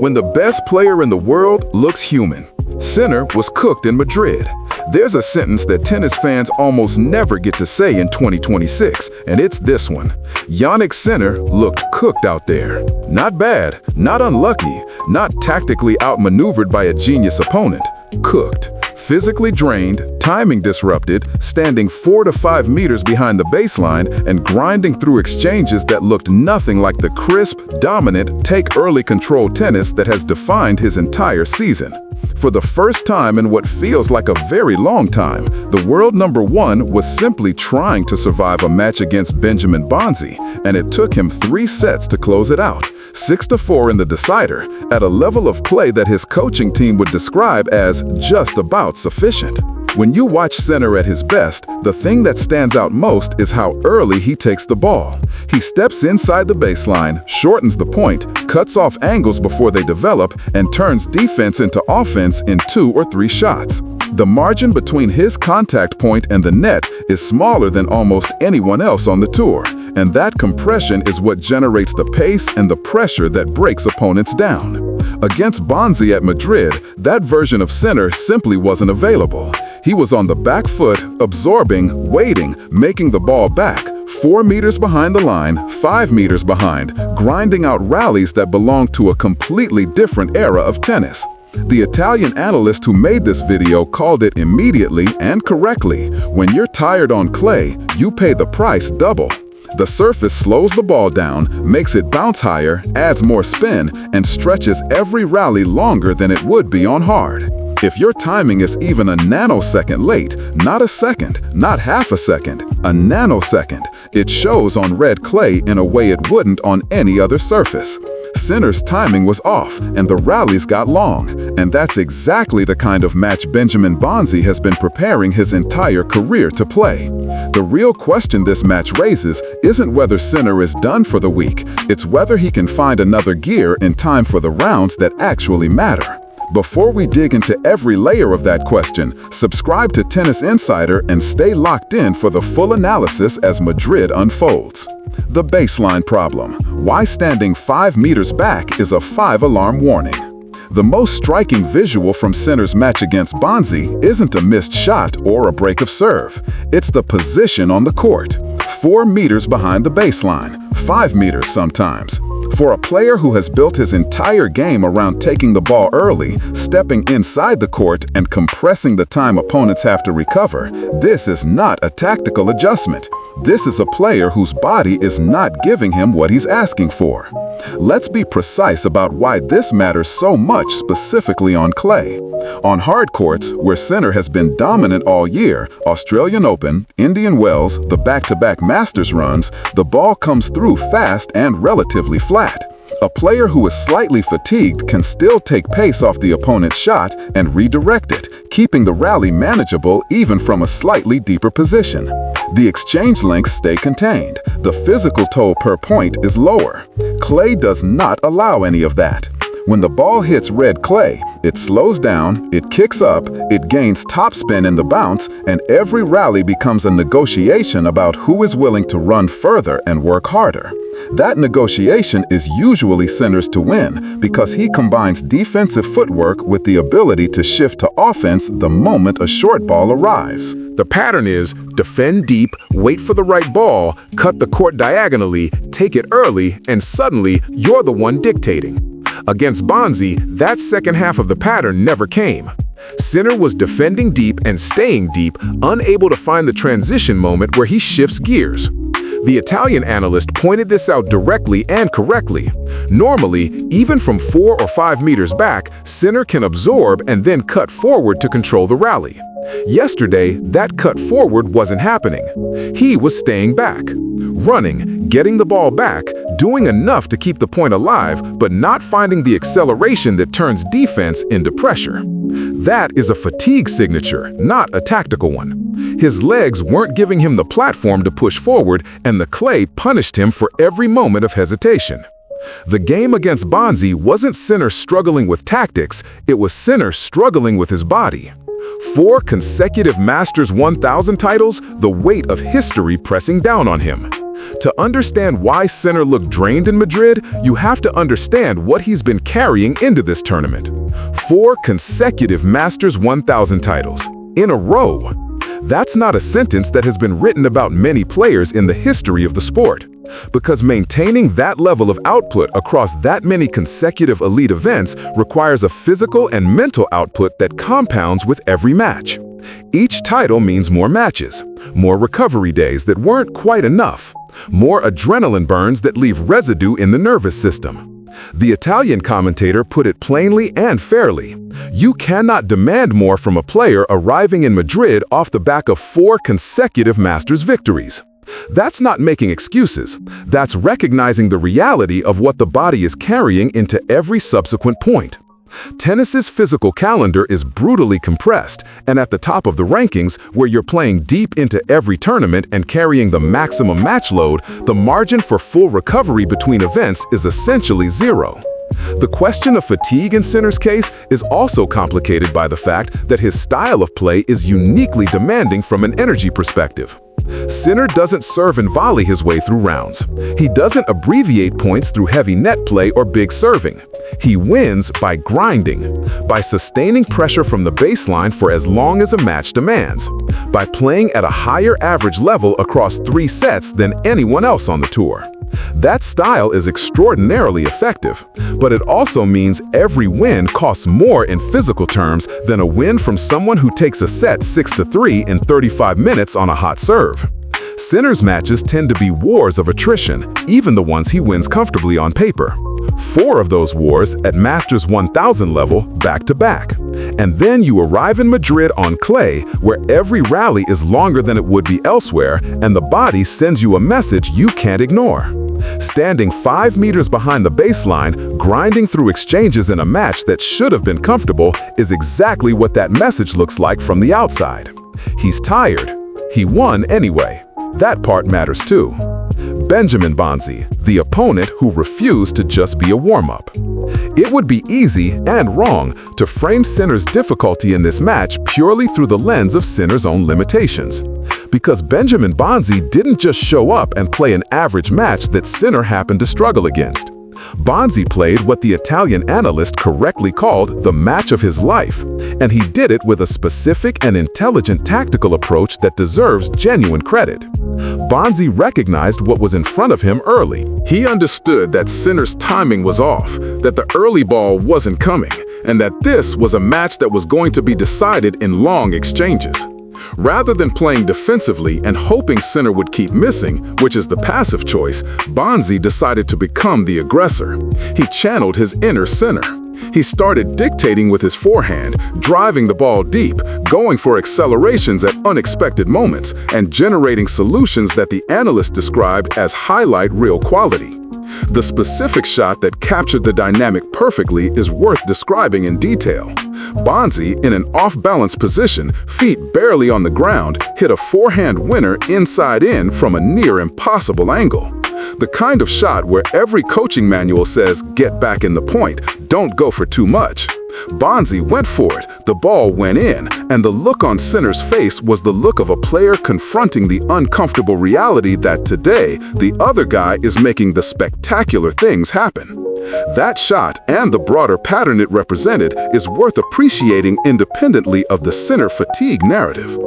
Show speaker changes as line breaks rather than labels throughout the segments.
When the best player in the world looks human, Sinner was cooked in Madrid. There's a sentence that tennis fans almost never get to say in 2026, and it's this one. Jannik Sinner looked cooked out there. Not bad, not unlucky, not tactically outmaneuvered by a genius opponent. Cooked. Physically drained, timing disrupted, standing 4 to 5 meters behind the baseline and grinding through exchanges that looked nothing like the crisp, dominant, take-early control tennis that has defined his entire season. For the first time in what feels like a very long time, the world number one was simply trying to survive a match against Benjamin Bonzi, and it took him 3 sets to close it out, 6-4 in the decider, at a level of play that his coaching team would describe as just about sufficient. When you watch Sinner at his best, the thing that stands out most is how early he takes the ball. He steps inside the baseline, shortens the point, cuts off angles before they develop, and turns defense into offense in 2 or 3 shots. The margin between his contact point and the net is smaller than almost anyone else on the tour, and that compression is what generates the pace and the pressure that breaks opponents down. Against Bonzi at Madrid, that version of Sinner simply wasn't available. He was on the back foot, absorbing, waiting, making the ball back, 4 meters behind the line, 5 meters behind, grinding out rallies that belonged to a completely different era of tennis. The Italian analyst who made this video called it immediately and correctly, when you're tired on clay, you pay the price double. The surface slows the ball down, makes it bounce higher, adds more spin, and stretches every rally longer than it would be on hard. If your timing is even a nanosecond late, not a second, not half a second, a nanosecond, it shows on red clay in a way it wouldn't on any other surface. Sinner's timing was off, and the rallies got long, and that's exactly the kind of match Benjamin Bonzi has been preparing his entire career to play. The real question this match raises isn't whether Sinner is done for the week, it's whether he can find another gear in time for the rounds that actually matter. Before we dig into every layer of that question, subscribe to Tennis Insider and stay locked in for the full analysis as Madrid unfolds. The baseline problem. Why standing 5 meters back is a 5-alarm warning. The most striking visual from Sinner's match against Bonzi isn't a missed shot or a break of serve. It's the position on the court. 4 meters behind the baseline, 5 meters sometimes. For a player who has built his entire game around taking the ball early, stepping inside the court, and compressing the time opponents have to recover, this is not a tactical adjustment. This is a player whose body is not giving him what he's asking for. Let's be precise about why this matters so much specifically on clay. On hard courts, where Sinner has been dominant all year, Australian Open, Indian Wells, the back-to-back Masters runs, the ball comes through fast and relatively flat. A player who is slightly fatigued can still take pace off the opponent's shot and redirect it, keeping the rally manageable even from a slightly deeper position. The exchange lengths stay contained. The physical toll per point is lower. Clay does not allow any of that. When the ball hits red clay, it slows down, it kicks up, it gains topspin in the bounce, and every rally becomes a negotiation about who is willing to run further and work harder. That negotiation is usually Sinner's to win because he combines defensive footwork with the ability to shift to offense the moment a short ball arrives.
The pattern is defend deep, wait for the right ball, cut the court diagonally, take it early, and suddenly you're the one dictating. Against Bonzi, that second half of the pattern never came. Sinner was defending deep and staying deep, unable to find the transition moment where he shifts gears. The Italian analyst pointed this out directly and correctly. Normally, even from 4 or 5 meters back, Sinner can absorb and then cut forward to control the rally. Yesterday, that cut forward wasn't happening. He was staying back, running, getting the ball back, doing enough to keep the point alive, but not finding the acceleration that turns defense into pressure. That is a fatigue signature, not a tactical one. His legs weren't giving him the platform to push forward, and the clay punished him for every moment of hesitation. The game against Bonzi wasn't Sinner struggling with tactics, it was Sinner struggling with his body. 4 consecutive Masters 1000 titles, the weight of history pressing down on him. To understand why Sinner looked drained in Madrid, you have to understand what he's been carrying into this tournament. 4 consecutive Masters 1000 titles in a row. That's not a sentence that has been written about many players in the history of the sport. Because maintaining that level of output across that many consecutive elite events requires a physical and mental output that compounds with every match. Each title means more matches, more recovery days that weren't quite enough, more adrenaline burns that leave residue in the nervous system. The Italian commentator put it plainly and fairly. You cannot demand more from a player arriving in Madrid off the back of 4 consecutive Masters victories. That's not making excuses. That's recognizing the reality of what the body is carrying into every subsequent point. Tennis's physical calendar is brutally compressed, and at the top of the rankings, where you're playing deep into every tournament and carrying the maximum match load, the margin for full recovery between events is essentially zero. The question of fatigue in Sinner's case is also complicated by the fact that his style of play is uniquely demanding from an energy perspective. Sinner doesn't serve and volley his way through rounds. He doesn't abbreviate points through heavy net play or big serving. He wins by grinding, by sustaining pressure from the baseline for as long as a match demands, by playing at a higher average level across 3 sets than anyone else on the tour. That style is extraordinarily effective, but it also means every win costs more in physical terms than a win from someone who takes a set 6-3 in 35 minutes on a hot serve. Sinner's matches tend to be wars of attrition, even the ones he wins comfortably on paper. 4 of those wars at Masters 1000 level back-to-back. And then you arrive in Madrid on clay, where every rally is longer than it would be elsewhere, and the body sends you a message you can't ignore. Standing 5 meters behind the baseline, grinding through exchanges in a match that should have been comfortable is exactly what that message looks like from the outside. He's tired. He won anyway. That part matters too. Benjamin Bonzi, the opponent who refused to just be a warm-up. It would be easy and wrong to frame Sinner's difficulty in this match purely through the lens of Sinner's own limitations. Because Benjamin Bonzi didn't just show up and play an average match that Sinner happened to struggle against. Bonzi played what the Italian analyst correctly called the match of his life, and he did it with a specific and intelligent tactical approach that deserves genuine credit. Bonzi recognized what was in front of him early. He understood that Sinner's timing was off, that the early ball wasn't coming, and that this was a match that was going to be decided in long exchanges. Rather than playing defensively and hoping Sinner would keep missing, which is the passive choice, Bonzi decided to become the aggressor. He channeled his inner Sinner. He started dictating with his forehand, driving the ball deep, going for accelerations at unexpected moments, and generating solutions that the analyst described as highlight reel quality. The specific shot that captured the dynamic perfectly is worth describing in detail. Bonzi, in an off-balance position, feet barely on the ground, hit a forehand winner inside in from a near impossible angle. The kind of shot where every coaching manual says, get back in the point, don't go for too much. Bonzi went for it, the ball went in, and the look on Sinner's face was the look of a player confronting the uncomfortable reality that today, the other guy is making the spectacular things happen. That shot, and the broader pattern it represented, is worth appreciating independently of the Sinner fatigue narrative.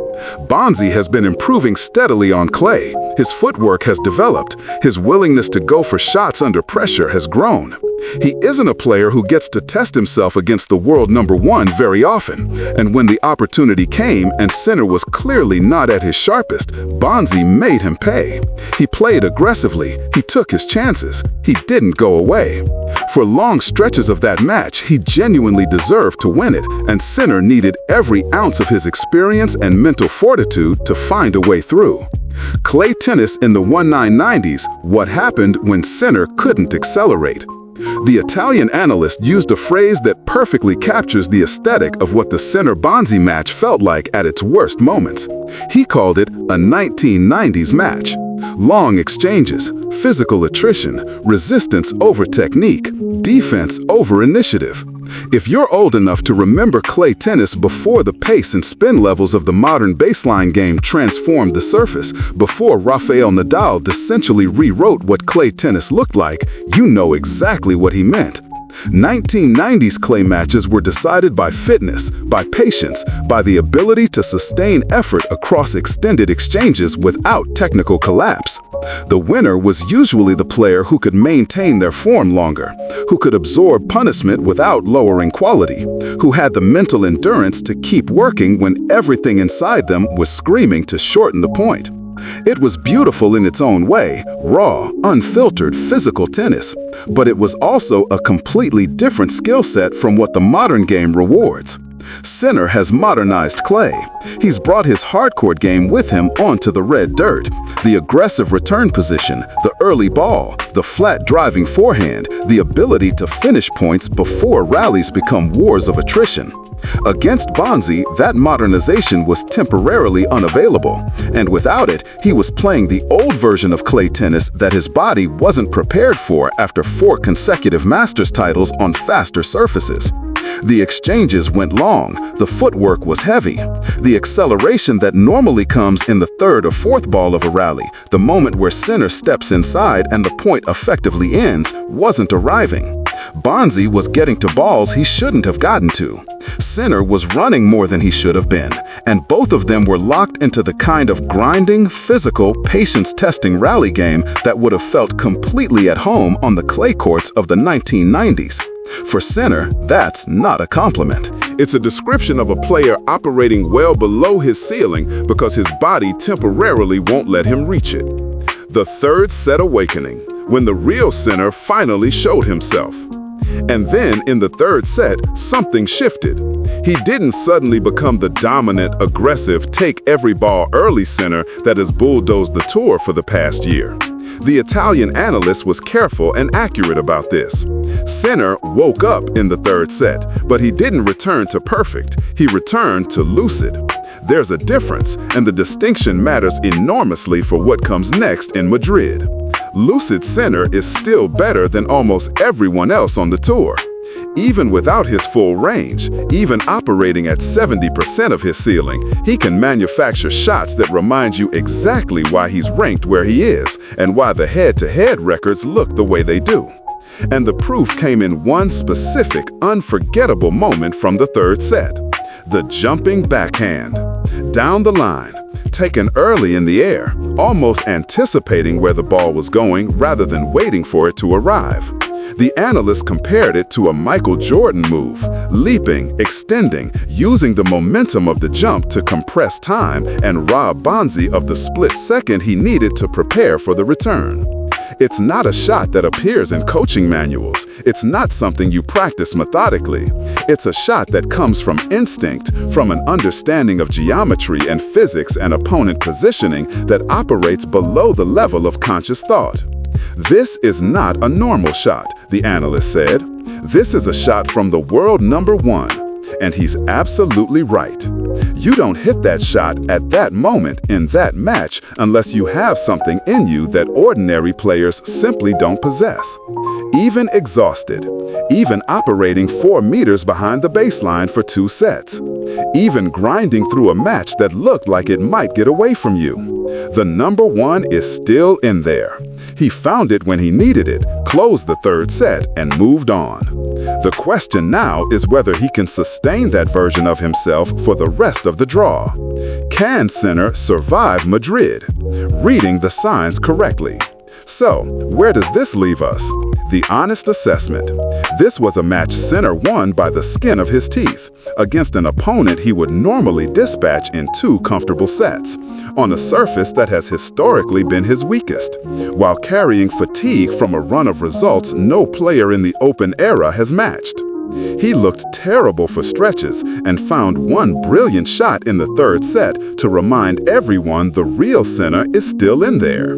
Bonzi has been improving steadily on clay. His footwork has developed. His willingness to go for shots under pressure has grown. He isn't a player who gets to test himself against the world #1 very often, and when the opportunity came and Sinner was clearly not at his sharpest, Bonzi made him pay. He played aggressively, he took his chances, he didn't go away. For long stretches of that match, he genuinely deserved to win it, and Sinner needed every ounce of his experience and mental fortitude to find a way through. Clay tennis in the 1990s, what happened when Sinner couldn't accelerate? The Italian analyst used a phrase that perfectly captures the aesthetic of what the Sinner-Bonzi match felt like at its worst moments. He called it a 1990s match. Long exchanges, physical attrition, resistance over technique, defense over initiative.
If you're old enough to remember clay tennis before the pace and spin levels of the modern baseline game transformed the surface, before Rafael Nadal essentially rewrote what clay tennis looked like, you know exactly what he meant. 1990s clay matches were decided by fitness, by patience, by the ability to sustain effort across extended exchanges without technical collapse. The winner was usually the player who could maintain their form longer, who could absorb punishment without lowering quality, who had the mental endurance to keep working when everything inside them was screaming to shorten the point. It was beautiful in its own way, raw, unfiltered, physical tennis, but it was also a completely different skill set from what the modern game rewards. Sinner has modernized clay. He's brought his hardcourt game with him onto the red dirt. The aggressive return position, the early ball, the flat driving forehand, the ability to finish points before rallies become wars of attrition. Against Bonzi, that modernization was temporarily unavailable, and without it, he was playing the old version of clay tennis that his body wasn't prepared for after 4 consecutive Masters titles on faster surfaces. The exchanges went long, the footwork was heavy. The acceleration that normally comes in the 3rd or 4th ball of a rally, the moment where Sinner steps inside and the point effectively ends, wasn't arriving. Bonzi was getting to balls he shouldn't have gotten to. Sinner was running more than he should have been, and both of them were locked into the kind of grinding, physical, patience-testing rally game that would have felt completely at home on the clay courts of the 1990s. For Sinner, that's not a compliment.
It's a description of a player operating well below his ceiling because his body temporarily won't let him reach it. The third set awakening, when the real Sinner finally showed himself. And then in the third set, something shifted. He didn't suddenly become the dominant, aggressive, take every ball early Sinner that has bulldozed the tour for the past year. The Italian analyst was careful and accurate about this. Sinner woke up in the third set, but he didn't return to perfect. He returned to lucid. There's a difference, and the distinction matters enormously for what comes next in Madrid. Lucid Sinner is still better than almost everyone else on the tour. Even without his full range, even operating at 70% of his ceiling, he can manufacture shots that remind you exactly why he's ranked where he is and why the head-to-head records look the way they do. And the proof came in one specific, unforgettable moment from the third set. The jumping backhand. Down the line, taken early in the air, almost anticipating where the ball was going rather than waiting for it to arrive. The analyst compared it to a Michael Jordan move, leaping, extending, using the momentum of the jump to compress time and rob Bonzi of the split second he needed to prepare for the return. It's not a shot that appears in coaching manuals. It's not something you practice methodically. It's a shot that comes from instinct, from an understanding of geometry and physics and opponent positioning that operates below the level of conscious thought. This is not a normal shot, the analyst said. This is a shot from the world #1. And he's absolutely right. You don't hit that shot at that moment in that match unless you have something in you that ordinary players simply don't possess. Even exhausted, even operating 4 meters behind the baseline for 2 sets, even grinding through a match that looked like it might get away from you. The #1 is still in there. He found it when he needed it, closed the third set, and moved on. The question now is whether he can sustain that version of himself for the rest of the draw. Can Sinner survive Madrid? Reading the signs correctly. So, where does this leave us? The honest assessment. This was a match Sinner won by the skin of his teeth, against an opponent he would normally dispatch in 2 comfortable sets, on a surface that has historically been his weakest, while carrying fatigue from a run of results no player in the Open era has matched. He looked terrible for stretches and found one brilliant shot in the third set to remind everyone the real Sinner is still in there.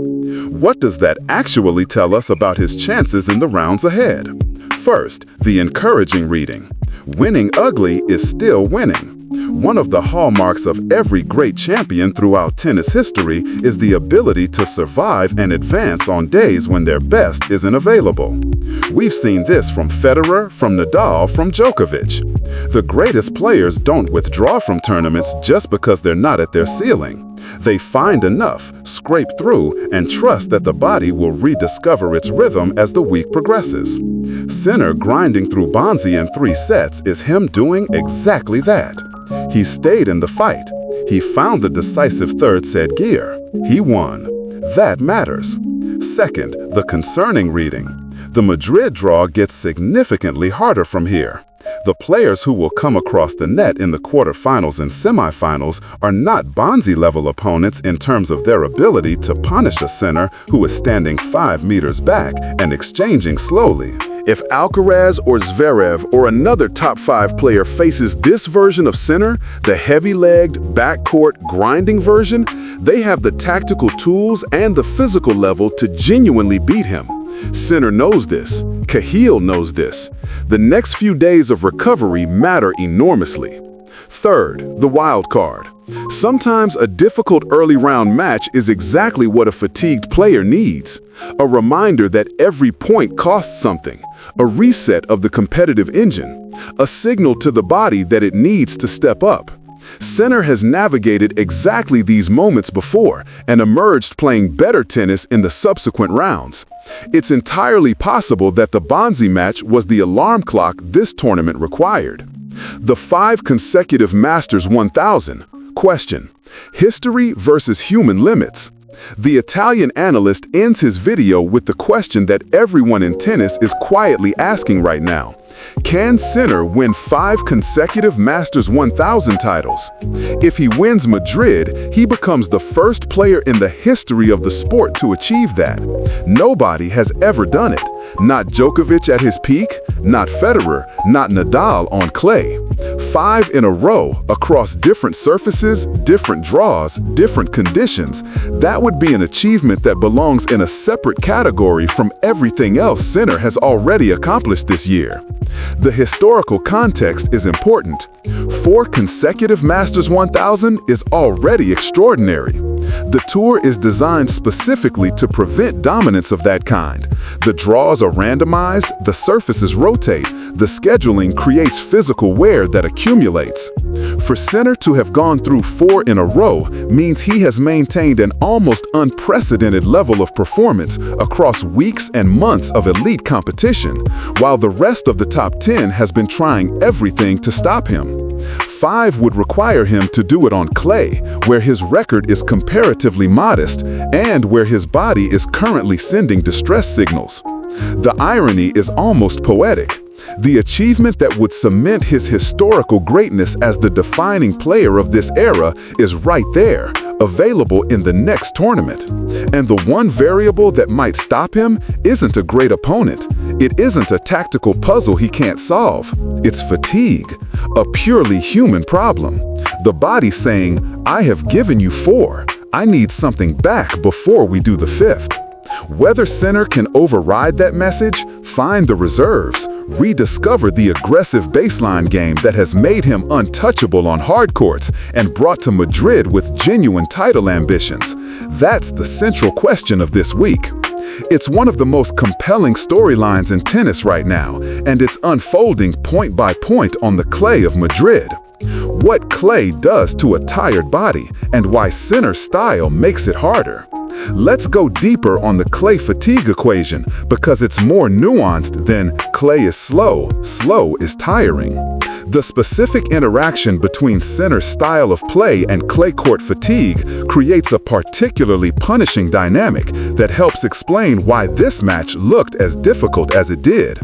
What does that actually tell us about his chances in the rounds ahead?
First, the encouraging reading. Winning ugly is still winning. One of the hallmarks of every great champion throughout tennis history is the ability to survive and advance on days when their best isn't available. We've seen this from Federer, from Nadal, from Djokovic. The greatest players don't withdraw from tournaments just because they're not at their ceiling. They find enough, scrape through, and trust that the body will rediscover its rhythm as the week progresses. Sinner grinding through Bonzi in 3 sets is him doing exactly that. He stayed in the fight. He found the decisive third set gear. He won. That matters. Second, the concerning reading. The Madrid draw gets significantly harder from here. The players who will come across the net in the quarterfinals and semifinals are not Bonzi-level opponents in terms of their ability to punish a Sinner who is standing 5 meters back and exchanging slowly. If Alcaraz or Zverev or another top 5 player faces this version of Sinner, the heavy-legged, backcourt, grinding version, they have the tactical tools and the physical level to genuinely beat him. Sinner knows this. Cahill knows this. The next few days of recovery matter enormously. Third, the wild card. Sometimes a difficult early round match is exactly what a fatigued player needs. A reminder that every point costs something. A reset of the competitive engine. A signal to the body that it needs to step up. Sinner has navigated exactly these moments before and emerged playing better tennis in the subsequent rounds. It's entirely possible that the Bonzi match was the alarm clock this tournament required. The 5 consecutive Masters 1000. Question: history versus human limits. The Italian analyst ends his video with the question that everyone in tennis is quietly asking right now. Can Sinner win 5 consecutive Masters 1000 titles? If he wins Madrid, he becomes the first player in the history of the sport to achieve that. Nobody has ever done it. Not Djokovic at his peak, not Federer, not Nadal on clay. 5 in a row across different surfaces, different draws, different conditions. That would be an achievement that belongs in a separate category from everything else Sinner has already accomplished this year. The historical context is important. 4 consecutive Masters 1000 is already extraordinary. The tour is designed specifically to prevent dominance of that kind. The draws are randomized, the surfaces rotate, the scheduling creates physical wear that accumulates. For Sinner to have gone through 4 in a row means he has maintained an almost unprecedented level of performance across weeks and months of elite competition, while the rest of the top 10 has been trying everything to stop him. 5 would require him to do it on clay, where his record is comparatively modest and where his body is currently sending distress signals. The irony is almost poetic. The achievement that would cement his historical greatness as the defining player of this era is right there, available in the next tournament. And the one variable that might stop him isn't a great opponent. It isn't a tactical puzzle he can't solve. It's fatigue, a purely human problem. The body saying, I have given you 4. I need something back before we do the 5th. Whether Sinner can override that message, find the reserves, rediscover the aggressive baseline game that has made him untouchable on hard courts and brought to Madrid with genuine title ambitions. That's the central question of this week. It's one of the most compelling storylines in tennis right now, and it's unfolding point by point on the clay of Madrid. What clay does to a tired body, and why Sinner's style makes it harder. Let's go deeper on the clay fatigue equation because it's more nuanced than clay is slow, slow is tiring. The specific interaction between Sinner's style of play and clay court fatigue creates a particularly punishing dynamic that helps explain why this match looked as difficult as it did.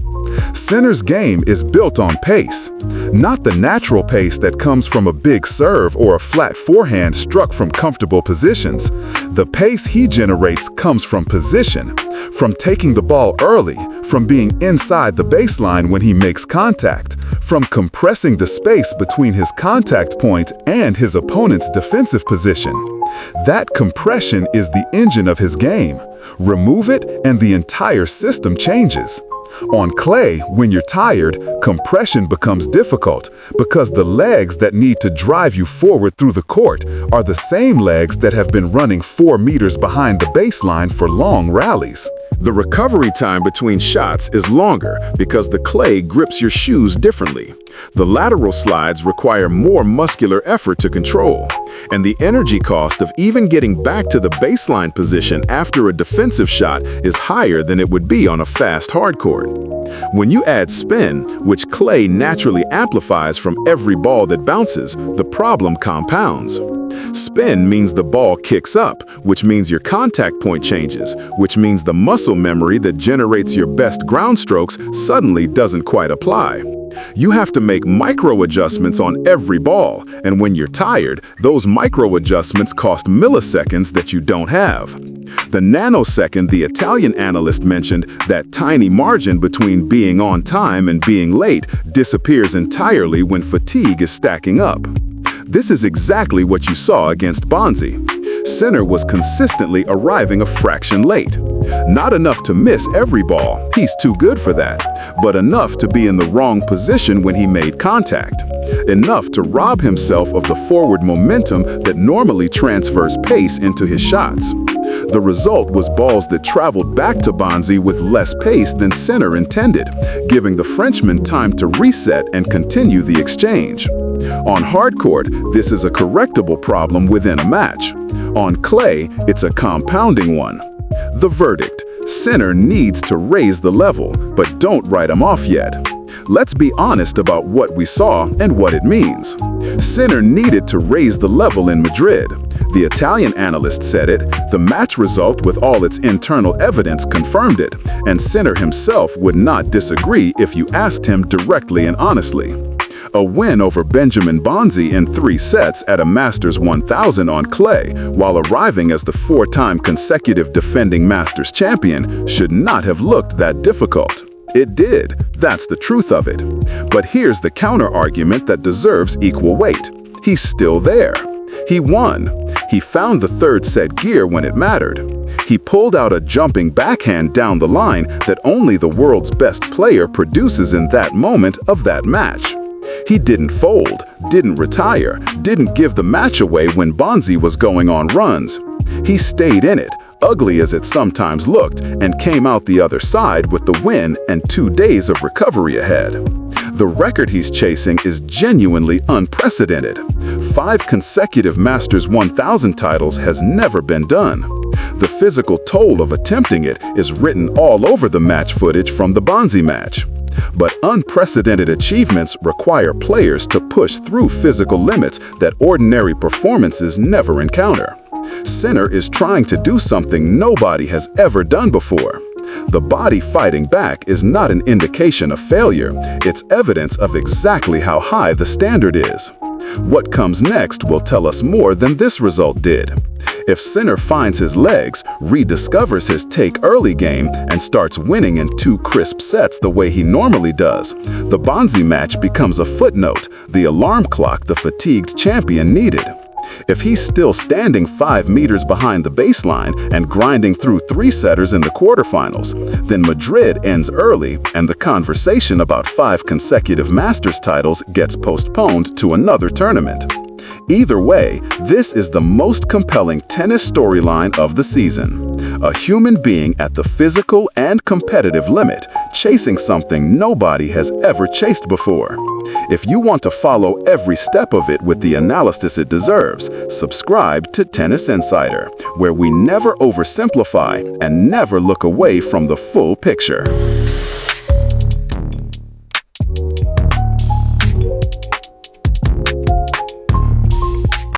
Sinner's game is built on pace, not the natural pace that comes from a big serve or a flat forehand struck from comfortable positions. The pace he generates comes from position, from taking the ball early, from being inside the baseline when he makes contact, from compressing the space between his contact point and his opponent's defensive position. That compression is the engine of his game. Remove it and the entire system changes.
On clay, when you're tired, compression becomes difficult because the legs that need to drive you forward through the court are the same legs that have been running 4 meters behind the baseline for long rallies.
The recovery time between shots is longer because the clay grips your shoes differently. The lateral slides require more muscular effort to control, and the energy cost of even getting back to the baseline position after a defensive shot is higher than it would be on a fast hard court. When you add spin, which clay naturally amplifies from every ball that bounces, the problem compounds. Spin means the ball kicks up, which means your contact point changes, which means the muscle memory that generates your best ground strokes suddenly doesn't quite apply. You have to make micro adjustments on every ball, and when you're tired, those micro adjustments cost milliseconds that you don't have. The nanosecond the Italian analyst mentioned, that tiny margin between being on time and being late, disappears entirely when fatigue is stacking up. This is exactly what you saw against Bonzi. Sinner was consistently arriving a fraction late. Not enough to miss every ball, he's too good for that, but enough to be in the wrong position when he made contact. Enough to rob himself of the forward momentum that normally transfers pace into his shots. The result was balls that traveled back to Bonzi with less pace than Sinner intended, giving the Frenchman time to reset and continue the exchange. On hard court, this is a correctable problem within a match. On clay, it's a compounding one. The verdict: Sinner needs to raise the level, but don't write him off yet. Let's be honest about what we saw and what it means. Sinner needed to raise the level in Madrid. The Italian analyst said it, the match result with all its internal evidence confirmed it, and Sinner himself would not disagree if you asked him directly and honestly. A win over Benjamin Bonzi in 3 sets at a Masters 1000 on clay, while arriving as the 4-time consecutive defending Masters champion, should not have looked that difficult. It did. That's the truth of it. But here's the counter-argument that deserves equal weight. He's still there. He won. He found the 3rd set gear when it mattered. He pulled out a jumping backhand down the line that only the world's best player produces in that moment of that match. He didn't fold, didn't retire, didn't give the match away when Bonzi was going on runs. He stayed in it, ugly as it sometimes looked, and came out the other side with the win and 2 days of recovery ahead. The record he's chasing is genuinely unprecedented. 5 consecutive Masters 1000 titles has never been done. The physical toll of attempting it is written all over the match footage from the Bonzi match. But unprecedented achievements require players to push through physical limits that ordinary performances never encounter. Sinner is trying to do something nobody has ever done before. The body fighting back is not an indication of failure, it's evidence of exactly how high the standard is. What comes next will tell us more than this result did. If Sinner finds his legs, rediscovers his take-early game, and starts winning in 2 crisp sets the way he normally does, the Bonzi match becomes a footnote, the alarm clock the fatigued champion needed. If he's still standing 5 meters behind the baseline and grinding through 3-setters in the quarterfinals, then Madrid ends early and the conversation about 5 consecutive Masters titles gets postponed to another tournament. Either way, this is the most compelling tennis storyline of the season. A human being at the physical and competitive limit, chasing something nobody has ever chased before. If you want to follow every step of it with the analysis it deserves, subscribe to Tennis Insider, where we never oversimplify and never look away from the full picture.